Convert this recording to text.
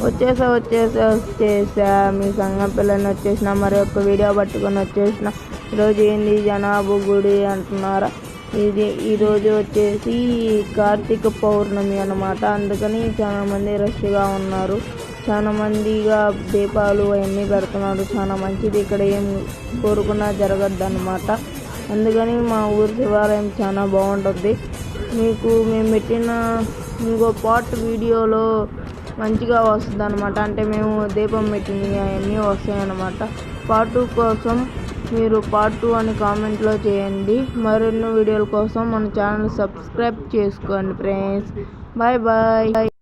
వచ్చేసా మీ సంఘం పిల్లని వచ్చేసిన మరి ఒక వీడియో పట్టుకొని వచ్చేసిన. ఈరోజు ఏంది జనాభా గుడి అంటున్నారా? ఈరోజు వచ్చేసి కార్తీక పౌర్ణమి అన్నమాట. అందుకని చాలామంది రష్గా ఉన్నారు. చాలా మందిగా దీపాలు అవన్నీ పెడుతున్నారు. చాలా మంచిది. ఇక్కడ ఏం కోరుకున్నా జరగద్దు అన్నమాట. అందుకని మా ఊరు శివాలయం చాలా బాగుంటుంది. మీకు మేము పెట్టిన ఇంకో పార్ట్ వీడియోలో మంచిగా వస్తుంది అన్నమాట. అంటే మేము దీపం పెట్టినవి అవన్నీ వస్తాయి అన్నమాట. పార్ట్ 2 కోసం మీరు పార్ట్ 2 అని కామెంట్లో చేయండి. మరిన్ని వీడియోల కోసం మన ఛానల్ సబ్స్క్రైబ్ చేసుకోండి ఫ్రెండ్స్. Bye bye.